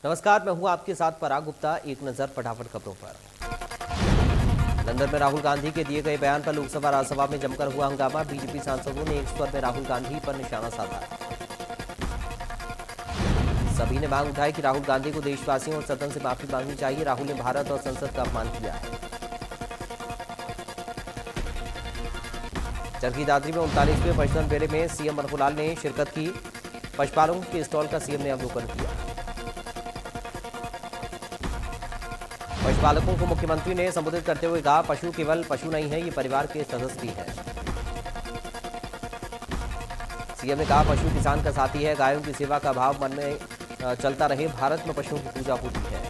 नमस्कार, मैं हूं आपके साथ पराग गुप्ता। एक नजर फटाफट खबरों पर। लंदन में राहुल गांधी के दिए गए बयान पर लोकसभा राज्यसभा में जमकर हुआ हंगामा। बीजेपी सांसदों ने एक स्वर में राहुल गांधी पर निशाना साधा। सभी ने मांग उठाई कि राहुल गांधी को देशवासियों और सदन से माफी मांगनी चाहिए। राहुल ने भारत और संसद का अपमान किया है। चरखी दादरी में 39वें पशुधन मेले में सीएम मनोहर लाल ने शिरकत की। पशुपालकों के स्टॉल का सीएम ने अवलोकन किया। पशुपालकों को मुख्यमंत्री ने संबोधित करते हुए कहा, पशु केवल पशु नहीं है, ये परिवार के सदस्य भी है। सीएम ने कहा, पशु किसान का साथी है। गायों की सेवा का भाव मन में चलता रहे। भारत में पशुओं की पूजा होती है।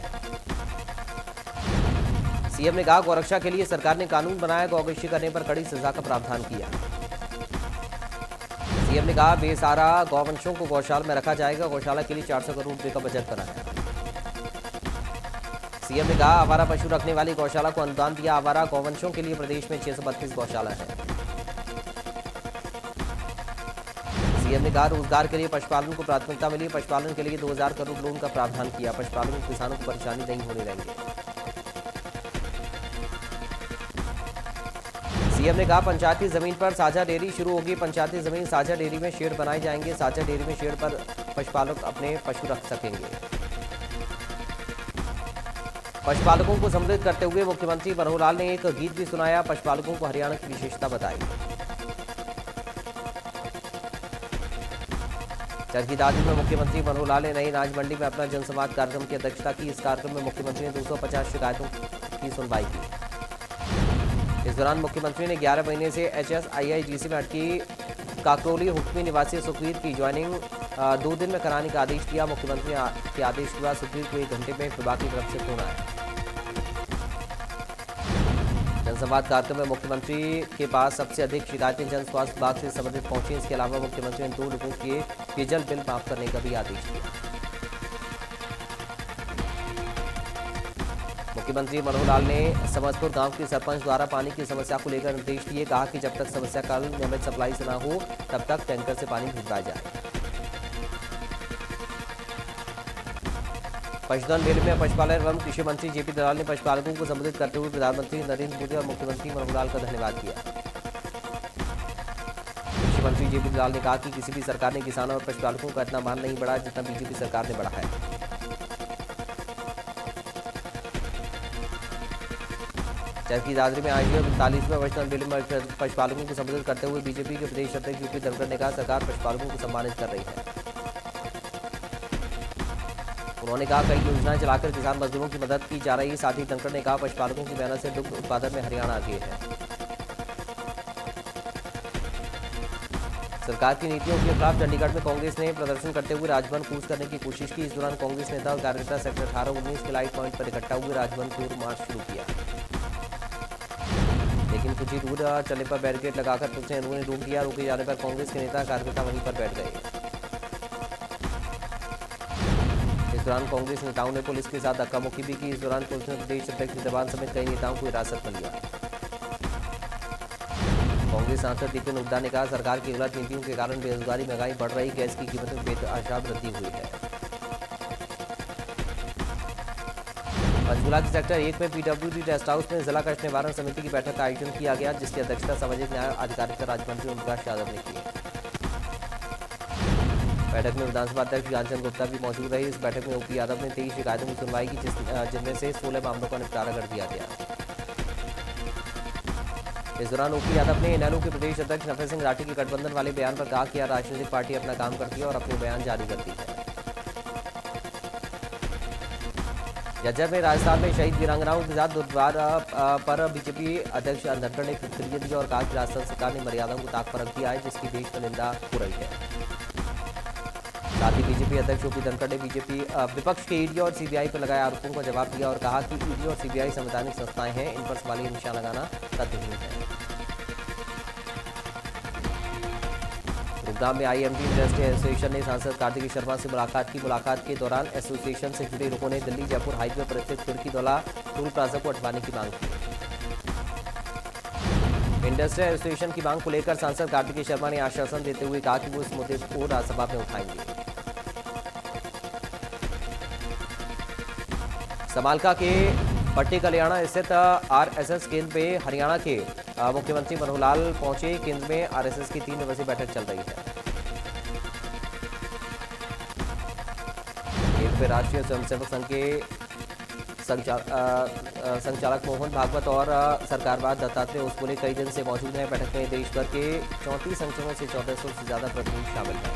सीएम ने कहा, गौरक्षा के लिए सरकार ने कानून बनाया। गौवंशी करने पर कड़ी सजा का प्रावधान किया। सीएम ने कहा, बेसहारा गौवंशों को गौशाला में रखा जाएगा। गौशाला के लिए 400 करोड़ रुपए का बजट बनाया। सीएम ने कहा, आवारा पशु रखने वाली गौशाला को अनुदान दिया। आवारा गौवंशों के लिए प्रदेश में 632 गौशाला है। सीएम ने कहा, रोजगार के लिए पशुपालन को प्राथमिकता मिली। पशुपालन के लिए 2000 करोड़ लोन का प्रावधान किया। पशुपालन किसानों को परेशानी नहीं होने देंगे। सीएम ने कहा, पंचायती जमीन पर साझा डेयरी शुरू होगी। पंचायती जमीन साझा डेयरी में शेड बनाए जाएंगे। साझा डेयरी में शेड पर पशुपालक अपने पशु रख सकेंगे। पशुपालकों को संबोधित करते हुए मुख्यमंत्री मनोहर लाल ने एक गीत भी सुनाया। पशुपालकों को हरियाणा की विशेषता बताई। चरखी दादरी में मुख्यमंत्री मनोहर लाल ने नई अनाज मंडी में अपना जनसंवाद कार्यक्रम की अध्यक्षता की। इस कार्यक्रम में मुख्यमंत्री ने 250 शिकायतों की सुनवाई की। इस दौरान मुख्यमंत्री ने 11 महीने से HSIIGC में अटकी काकरोली हुक्मी निवासी सुखवीर की ज्वाइनिंग 2 दिन में कराने का आदेश दिया। मुख्यमंत्री के आदेश के बाद सुखवीर को 1 घंटे में विभाग की तरफ से फोन आया। जनसंवाद कार्यक्रम में मुख्यमंत्री के पास सबसे अधिक शिकायतें जन स्वास्थ्य विभाग से संबंधित पहुंची। इसके अलावा मुख्यमंत्री ने 2 लोगों के पेयजल बिल माफ करने का भी आदेश दिया। मुख्यमंत्री मनोहर लाल ने समस्तपुर गांव के सरपंच द्वारा पानी की समस्या को लेकर निर्देश दिए। कहा कि जब तक समस्या का नियमित सप्लाई से न हो तब तक टैंकर से पानी भिजवाया जाए। पशुधन मेले में पशुपालन एवं कृषि मंत्री जेपी दलाल ने पशुपालकों को संबोधित करते हुए प्रधानमंत्री नरेंद्र मोदी और मुख्यमंत्री मनोहर लाल का धन्यवाद किया। कृषि मंत्री जेपी दलाल ने कहा कि किसी भी सरकार ने किसानों और पशुपालकों का इतना मान नहीं बढ़ाया जितना बीजेपी सरकार ने बढ़ाया है। चरखी दादरी में आयोजित 39वें पशुधन मेले में पशुपालकों को संबोधित करते हुए बीजेपी के प्रदेश अध्यक्ष यूपी धनखड़ ने कहा, सरकार पशुपालकों को सम्मानित कर रही है। उन्होंने कहा, कई योजनाएं चलाकर किसान मजदूरों की मदद की जा रही है। साथ ही धनखड़ ने कहा, पशुपालकों की मेहनत से दुग्ध उत्पादन में हरियाणा आगे है। सरकार की नीतियों के खिलाफ चंडीगढ़ में कांग्रेस ने प्रदर्शन करते हुए राजभवन कूच करने की कोशिश की। इस दौरान कांग्रेस नेता और कार्यकर्ता सेक्टर 18-19 के लाइट पॉइंट पर इकट्ठा हुए राजभवन की ओर मार्च शुरू किया, लेकिन कुछ ही दूर चलने पर बैरिकेड लगाकर पुलिस ने रोक दिया। रोके जाने पर कांग्रेस के नेता कार्यकर्ता वहीं पर बैठ गए। इस दौरान कांग्रेस नेताओं ने पुलिस के साथ धक्का मुक्की भी की। इस दौरान पुलिस ने प्रदेश अध्यक्ष जवान समेत कई नेताओं को हिरासत में लिया। कांग्रेस सांसद दीपेन हुड्डा ने कहा, सरकार की गलत नीतियों के कारण बेरोजगारी, महंगाई बढ़ रही, गैस की कीमतों में बेतहाशा वृद्धि हुई है। पंचकुला के सेक्टर 1 में PWD रेस्ट हाउस में जिला कष्ट निवारण समिति की बैठक का आयोजन किया गया, जिसकी अध्यक्षता सामाजिक न्याय अधिकारिता राज्य मंत्री ओम प्रकाश यादव ने की। बैठक में विधानसभा अध्यक्ष ज्ञानचंद गुप्ता भी मौजूद रहे। इस बैठक में ओपी यादव ने 23 शिकायतों की सुनवाई की, जिनमें से 16 मामलों का निपटारा कर दिया गया। इस दौरान ओपी यादव ने इनेलो के प्रदेश अध्यक्ष नफे सिंह राठी के गठबंधन वाले बयान पर कहा कि यह राजनीतिक पार्टी अपना काम करती है और अपने बयान जारी करती है। जज्जर में राजस्थान में शहीद वीरांगनाओं के साथ दुर्व्यवहार पर बीजेपी अध्यक्ष धनखड़ ने प्रतिक्रिया दी और कहा कि राजस्थान सरकार ने मर्यादाओं को ताक पर रख दिया है, जिसकी देश में निंदा हो रही है। साथ ही बीजेपी अध्यक्ष ओपी धनखड़ ने विपक्ष के ईडी और सीबीआई पर लगाए आरोपों का जवाब दिया और कहा कि ईडी और सीबीआई संवैधानिक संस्थाएं हैं, इन पर सवालिया निशान लगाना तथ्यहीन है। गुरुग्राम में IMD इंडस्ट्री एसोसिएशन ने सांसद कार्तिक शर्मा से मुलाकात की। मुलाकात के दौरान एसोसिएशन से जुड़े लोगों ने दिल्ली जयपुर हाईवे पर स्थित खिड़कीदौला टोल प्लाजा को हटवाने की मांग की। इंडस्ट्रियल एसोसिएशन की मांग को लेकर सांसद कार्तिक शर्मा ने आश्वासन देते हुए कहा कि वो इस मुद्दे को राज्यसभा में उठाएंगे। समालका के पट्टी कल्याणा स्थित आरएसएस केंद्र पे हरियाणा के मुख्यमंत्री मनोहर लाल पहुंचे। केंद्र में आरएसएस की 3 दिवसीय बैठक चल रही है। केंद्र पे राष्ट्रीय स्वयंसेवक संघ के संचालक मोहन भागवत और सरकारवाद दत्तात्रेय उस्पुले कई दिन से मौजूद हैं। बैठक में देश भर के 34 संगठनों से 1400 से ज्यादा प्रतिनिधि शामिल हैं।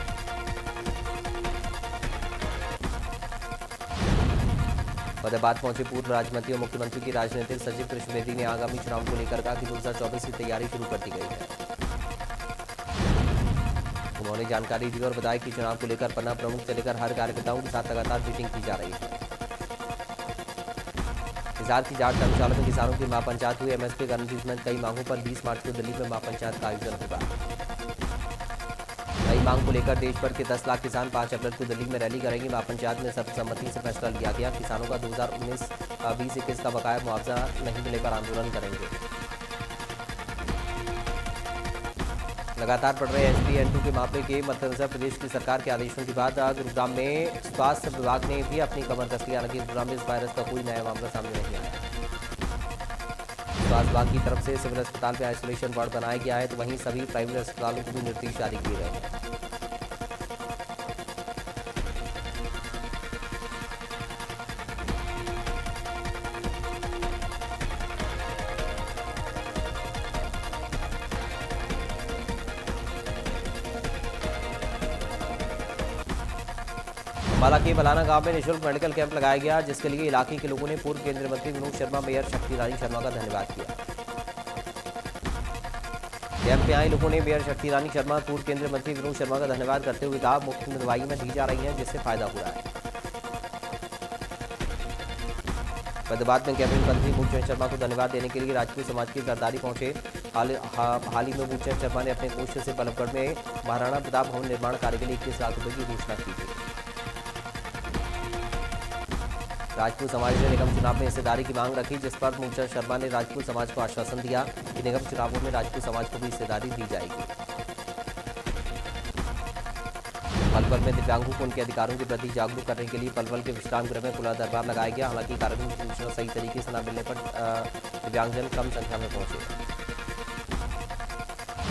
फतेहाबाद पहुंचे पूर्व राज्य मंत्री और मुख्यमंत्री की राजनीतिक सचिव कृष्ण बेदी ने आगामी चुनाव को लेकर कहा कि 2024 की तैयारी शुरू कर दी गई है। उन्होंने जानकारी दी और बताया कि चुनाव को लेकर पन्ना प्रमुख से लेकर हर कार्यकर्ताओं के साथ लगातार मीटिंग की जा रही है। हिसार की जाट धर्मशाला में किसानों की महापंचायत हुई। एमएसपी गारंटी समेत कई मांगों पर 20 मार्च को दिल्ली में महापंचायत का आयोजन होगा। नई मांग को लेकर देश भर के 10 लाख किसान 5 अप्रैल को दिल्ली में रैली करेंगे। महापंचायत में सर्वसम्मति से फैसला लिया गया। किसानों का 2019-20-21 का बकाया मुआवजा नहीं मिलने पर आंदोलन करेंगे। लगातार बढ़ रहे HPN2 के मामले के मद्देनजर प्रदेश की सरकार के आदेशों के बाद गुरुग्राम में स्वास्थ्य विभाग ने भी अपनी कमर कस ली। हालांकि गुरुग्राम में इस वायरस का कोई नया मामला सामने नहीं आया। स्वास्थ्य विभाग की तरफ से सिविल अस्पताल में आइसोलेशन वार्ड बनाया गया है, तो वहीं सभी प्राइवेट अस्पतालों को भी निर्देश जारी किए गए हैं। अंबाला के बलाना गांव में निःशुल्क मेडिकल कैंप लगाया गया, जिसके लिए इलाके के लोगों ने पूर्व केंद्रीय मंत्री विनोद शर्मा, मेयर शक्ति रानी शर्मा का धन्यवाद किया। कैंप में आए लोगों ने मेयर शक्ति रानी शर्मा, पूर्व केंद्रीय मंत्री विनोद शर्मा का धन्यवाद करते हुए कहा मुफ्त में दवाइयां दी जा रही हैं, जिससे फायदा हो रहा है। फतेहाबाद में कैबिनेट मंत्री मूलचंद शर्मा को धन्यवाद देने के लिए राजपूत समाज के जरदारी पहुंचे। हाल ही में मूलचंद शर्मा ने अपने कोष से बल्लभगढ़ में महाराणा प्रताप भवन निर्माण कार्य के लिए 21 लाख रुपए की घोषणा की थी। राजपूत समाज ने निगम चुनाव में हिस्सेदारी की मांग रखी, जिस पर मूलचंद शर्मा ने राजपूत समाज को आश्वासन दिया कि निगम चुनावों में राजपूत समाज को भी हिस्सेदारी दी जाएगी। पलवल में दिव्यांगों को उनके अधिकारों के प्रति जागरूक करने के लिए पलवल के विश्राम गृह में खुला दरबार लगाया गया। हालांकि कार्यक्रम की सूचना सही तरीके से न मिलने पर दिव्यांगजन कम संख्या में पहुंचे।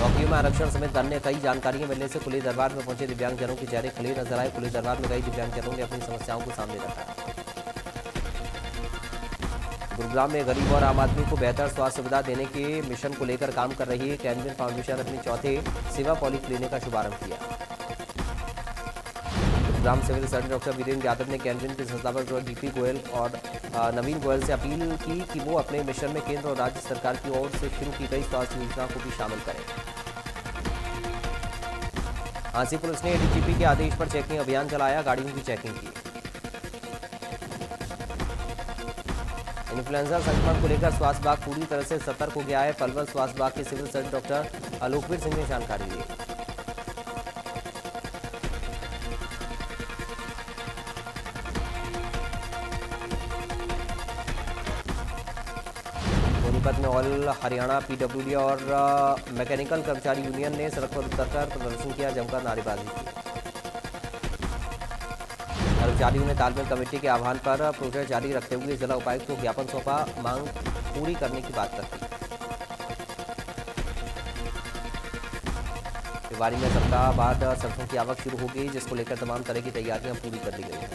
नौकरियों में आरक्षण समेत अन्य कई जानकारियां मिलने से खुले दरबार में पहुंचे दिव्यांगजनों के चेहरे खिले नजर आए। खुले दरबार में कई दिव्यांगजनों ने अपनी समस्याओं को सामने रखा। गुरुग्राम में गरीब और आम आदमी को बेहतर स्वास्थ्य सुविधा देने के मिशन को लेकर काम कर रही कैनविन फाउंडेशन अपने चौथे सेवा पॉली क्लिनिक का शुभारंभ किया। Gurugram civil surgeon doctor Virendra Yadav ने कैनविन के संस्थापक डॉक्टर DP गोयल और नवीन गोयल से अपील की कि वो अपने मिशन में केंद्र और राज्य सरकार की ओर से शुरू की गई स्वास्थ्य योजना को भी शामिल करें। हांसी पुलिस ने ADGP के आदेश पर चेकिंग अभियान चलाया, गाड़ियों की चेकिंग की। इन्फ्लुएंजा संक्रमण को लेकर स्वास्थ्य विभाग पूरी तरह से सतर्क हो गया है। पलवल स्वास्थ्य विभाग के सिविल सर्जन डॉक्टर आलोकवीर सिंह ने जानकारी दी। सोनीपत में ऑल हरियाणा PWD और मैकेनिकल कर्मचारी यूनियन ने सड़क पर उतरकर प्रदर्शन किया, जमकर नारेबाजी की। कर्मचारियों ने तालमेल कमेटी के आह्वान पर प्रोटेस्ट जारी रखते हुए जिला उपायुक्त को ज्ञापन सौंपा, मांग पूरी करने की बात रखी। भिवाड़ी में सप्ताह बाद सड़कों की आवक शुरू हो गई, जिसको लेकर तमाम तरह की तैयारियां पूरी कर ली गई हैं।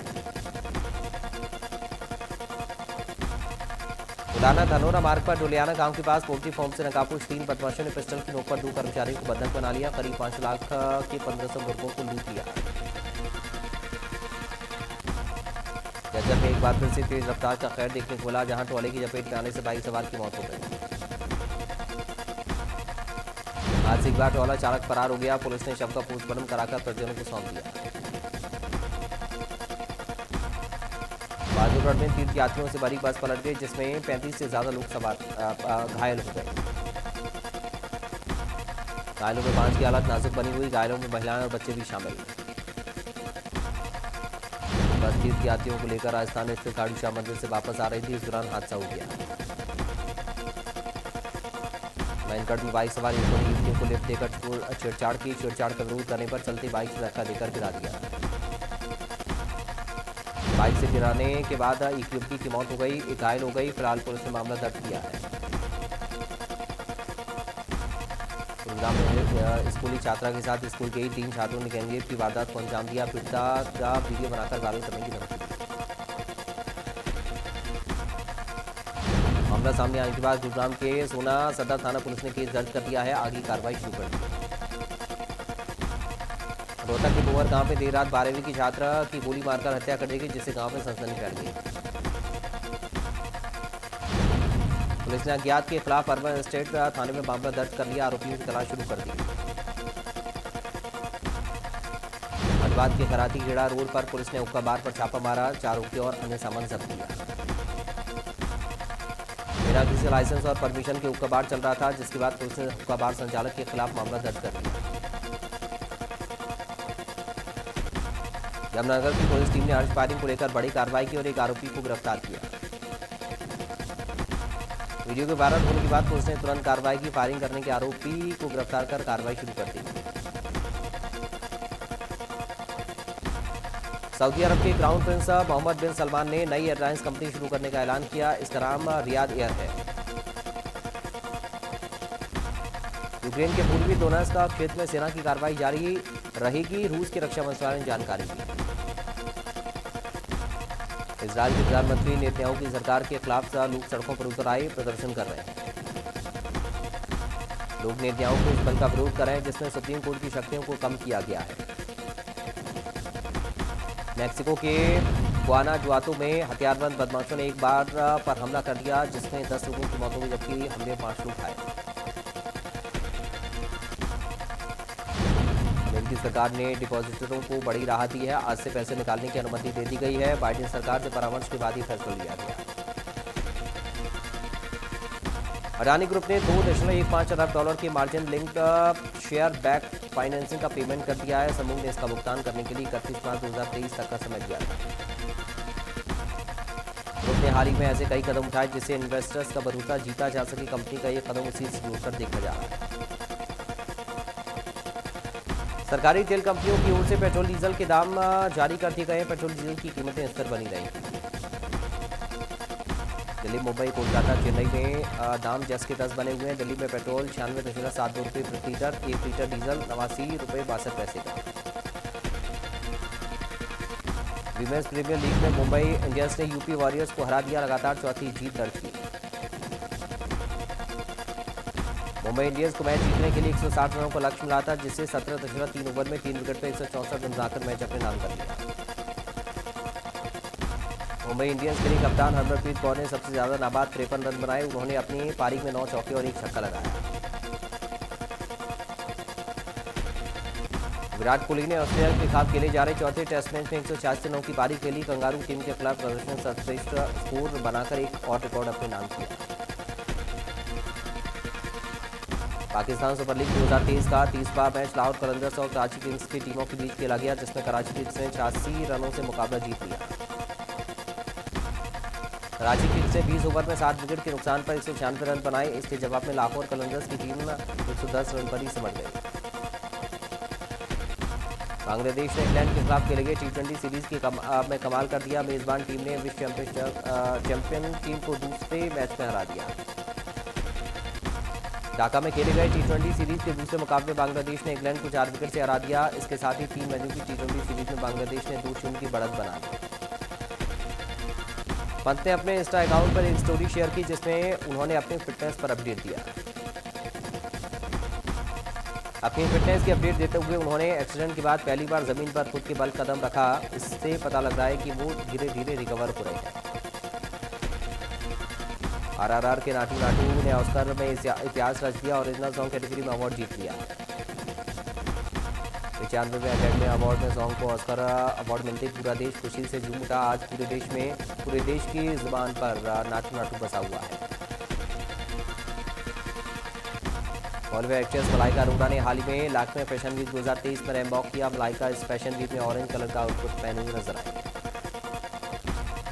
उलाना धनोरा मार्ग पर डोलियाना गांव के पास पोल्ट्री फार्म से नकाबपोश 3 बदमाशों ने पिस्टल की नोक पर 2 कर्मचारियों को बंधक बना लिया। करीब 5 लाख के 1500 मुर्गों को लूट लिया। जज्जर में एक बार फिर से तेज रफ्तार का खैर देखने को मिला, जहां ट्रॉले की चपेट में आने से बाइक सवार की मौत हो गई। आज से एक बार ट्रॉला चालक फरार हो गया। पुलिस ने शव का पोस्टमार्टम कराकर परिजनों को सौंप दिया। बहादुरगढ़ में तीर्थयात्रियों से भरी बस पलट गई, जिसमें 35 से ज्यादा लोग सवार घायल हो गए। घायलों में 5 की हालत नाजुक बनी हुई। घायलों में महिलाएं और बच्चे भी शामिल। बस तीर्थयात्रियों को लेकर राजस्थान स्थित खाटू श्याम मंदिर से वापस आ रही थी, इस दौरान हादसा हो गया। मैनगढ़ में बाइक सवार युवतियों को लिफ्ट देकर छेड़छाड़ की। छेड़छाड़ का विरोध करने पर चलती बाइक से धक्का देकर गिरा दिया। बाइक से गिराने के बाद एक युवती की मौत हो गई, एक घायल हो गई। फिलहाल पुलिस ने मामला दर्ज किया है। गुरुग्राम में स्कूली छात्रा के साथ स्कूल के ही 3 छात्रों ने गैंगरेप की वारदात को अंजाम दिया। पीड़िता का वीडियो बनाकर वायरल करने की धमकी दी। मामला सामने आने के बाद गुरुग्राम के सोना सदर थाना पुलिस ने केस दर्ज कर दिया है। आगे कार्रवाई शुरू कर दी। रोहतक के बोहर गांव में देर रात 12वीं की छात्रा की गोली मारकर हत्या कर दी गई, जिससे गांव में सनसनी फैल गई। पुलिस ने अज्ञात के खिलाफ अर्बन एस्टेट थाने में मामला दर्ज कर लिया। आरोपियों की तलाश शुरू कर दी। धनबाद के कराती खेड़ा रोड पर पुलिस ने हुक्का बार पर छापा मारा। 4 हुक्के और अन्य सामान जब्त किया। बिना किसी लाइसेंस और परमिशन के हुक्का बार चल रहा था, जिसके बाद पुलिस ने हुक्का बार संचालक के खिलाफ मामला दर्ज कर लिया। यमुनानगर की पुलिस टीम ने हर्ष फायरिंग को लेकर बड़ी कार्रवाई की और एक आरोपी को गिरफ्तार किया। वीडियो के वायरल होने के बाद पुलिस ने तुरंत कार्रवाई की। फायरिंग करने के आरोपी को गिरफ्तार कर कार्रवाई शुरू कर दी। सऊदी अरब के क्राउन प्रिंस मोहम्मद बिन सलमान ने नई एयरलाइंस कंपनी शुरू करने का ऐलान किया। इसका नाम रियाद एयर है। यूक्रेन के पूर्वी दोनेत्स्क क्षेत्र में सेना की कार्रवाई जारी रहेगी, रूस के रक्षा मंत्रालय ने जानकारी दी। इजरायल के प्रधानमंत्री नेतन्याहू की सरकार के खिलाफ लोग सड़कों पर उतर आए, प्रदर्शन कर रहे हैं। लोग नेतन्याहू के उस बल का विरोध कर रहे हैं जिसमें सुप्रीम कोर्ट की शक्तियों को कम किया गया है। मैक्सिको के गुआनाजुआतो में हथियारबंद बदमाशों ने एक बार पर हमला कर दिया, जिसमें 10 लोगों की मौत हो गई, जबकि हमले 5 लोग घायल। अमेरिकी सरकार ने डिपॉजिटरों को बड़ी राहत दी है। आज से पैसे निकालने की अनुमति दे दी गई है। बाइडेन सरकार से परामर्श के बाद ही फैसला लिया गया। अडानी ग्रुप ने $2.15 अरब के margin link share back financing का पेमेंट कर दिया है। समूह ने इसका भुगतान करने के लिए 31 मार्च 2023 तक का समय दिया था। ग्रुप ने हाल ही में ऐसे कई कदम उठाए जिससे इन्वेस्टर्स का भरोसा जीता जा सके। कंपनी का ये कदम उसी से जोड़कर देखा जा रहा है। सरकारी तेल कंपनियों की ओर से पेट्रोल डीजल के दाम जारी कर दिए गए। पेट्रोल डीजल की कीमतें स्थिर बनी रही। दिल्ली, मुंबई, कोलकाता, चेन्नई में दाम जस के तस बने हुए हैं। दिल्ली में पेट्रोल 96.72 रुपये प्रति लीटर, 1 लीटर डीजल 89 रुपये 62 पैसे का। विमेंस प्रीमियर लीग में मुंबई इंडियंस ने यूपी वॉरियर्स को हरा दिया, लगातार चौथी जीत दर्ज की। मुंबई इंडियंस को मैच जीतने के लिए 160 रनों का लक्ष्य मिला था, जिससे 17.3 ओवर में 3 विकेट पर 164 रन बनाकर मैच अपने नाम कर लिया। मुंबई इंडियंस के लिए कप्तान हरमनप्रीत कौर ने सबसे ज्यादा नाबाद 53 रन बनाए। उन्होंने अपनी पारी में 9 चौके और 1 छक्का लगाया। विराट कोहली ने ऑस्ट्रेलिया के खिलाफ खेले जा रहे चौथे टेस्ट मैच में 186 रनों की पारी खेली। कंगारू टीम के खिलाफ प्रदर्शन सर्वश्रेष्ठ स्कोर बनाकर एक और रिकॉर्ड अपने नाम किया। पाकिस्तान सुपर लीग 2023 का 30वां मैच लाहौर कलंदर्स और कराची किंग्स की टीमों के बीच खेला गया, जिसमें कराची किंग्स ने 86 रनों से मुकाबला जीत लिया। कराची किंग्स ने 20 ओवर में 7 विकेट के नुकसान पर 196 रन बनाए। इसके जवाब में लाहौर कलंदर्स की टीम 110 रन पर ही सिमट गई। बांग्लादेश ने इंग्लैंड के खिलाफ खेले गए T20 सीरीज में कमाल कर दिया। मेजबान टीम ने विश्व चैंपियन टीम को दूसरे मैच में हरा दिया। ढाका में खेले गए T20 सीरीज के दूसरे मुकाबले बांग्लादेश ने इंग्लैंड को 4 विकेट से हरा दिया। इसके साथ ही 3 मैचों की T20 सीरीज में बांग्लादेश ने 2-0 की बढ़त बना ली। पंत ने अपने इंस्टा अकाउंट पर एक स्टोरी शेयर की, जिसमें उन्होंने अपनी फिटनेस पर अपडेट दिया। अपनी फिटनेस की अपडेट देते हुए उन्होंने एक्सीडेंट के बाद पहली बार जमीन पर खुद के बल कदम रखा। इससे पता लग रहा है कि वो धीरे धीरे रिकवर हो रहे हैं। RRR के नाटू नाटू ने ऑस्कर में इतिहास रच दिया। ओरिजिनल सॉन्ग कैटेगरी में अवार्ड जीत लिया। 95वें अकेडमी अवार्ड में सॉन्ग को ऑस्कर अवार्ड मिलते पूरा देश खुशी से झूम उठा। आज पूरे देश की जुबान पर नाटू नाटू बसा हुआ है। बॉलीवुड एक्ट्रेस मलाइका अरोड़ा ने हाल ही में लैक्मे फैशन वीक 2023 में रैम्बॉक किया। मलाइका इस फैशन वीक में ऑरेंज कलर का आउटफिट पहने हुए नजर आई।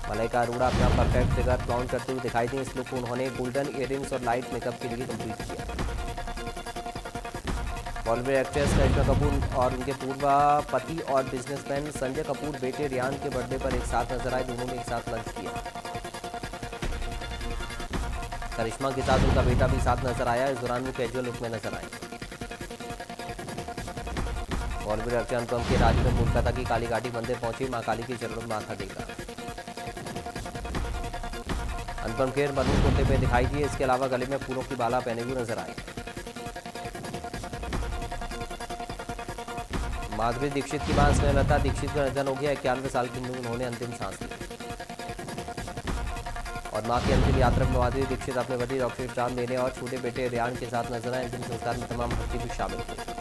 मलाइका अरोड़ा अपना परफेक्ट फिगर फ्लॉन्ट करते हुए दिखाई दी। इस लुक को उन्होंने गोल्डन इयररिंग्स और लाइट मेकअप के लिए कंप्लीट किया। बॉलीवुड एक्ट्रेस करिश्मा कपूर और उनके पूर्व पति और बिजनेसमैन संजय कपूर बेटे रियान के बर्थडे पर एक साथ नजर आए। दोनों ने एक साथ लंच किया। करिश्मा के साथ उनका बेटा भी साथ नजर आया। इस दौरान वो कैजुअल लुक में नजर आए। बॉलीवुड एक्टर अनुपम खेर आज में कोलकाता की कालीघाटी मंदिर पहुंचे। मां काली के चरणों में माथा टेका। अनुपम खेर मरून कुर्ते पे दिखाई दिए। इसके अलावा गले में फूलों की माला पहने हुए नजर आए। माधुरी दीक्षित की मां स्नेहलता दीक्षित का निधन हो गया। 91 साल की उम्र में उन्होंने अंतिम सांस ली। और मां की अंतिम यात्रा में माधुरी दीक्षित अपने पति डॉक्टर विश्राम देने और छोटे बेटे रियान के साथ नजर आए। अंतिम संस्कार में तमाम भक्ति भी शामिल थे।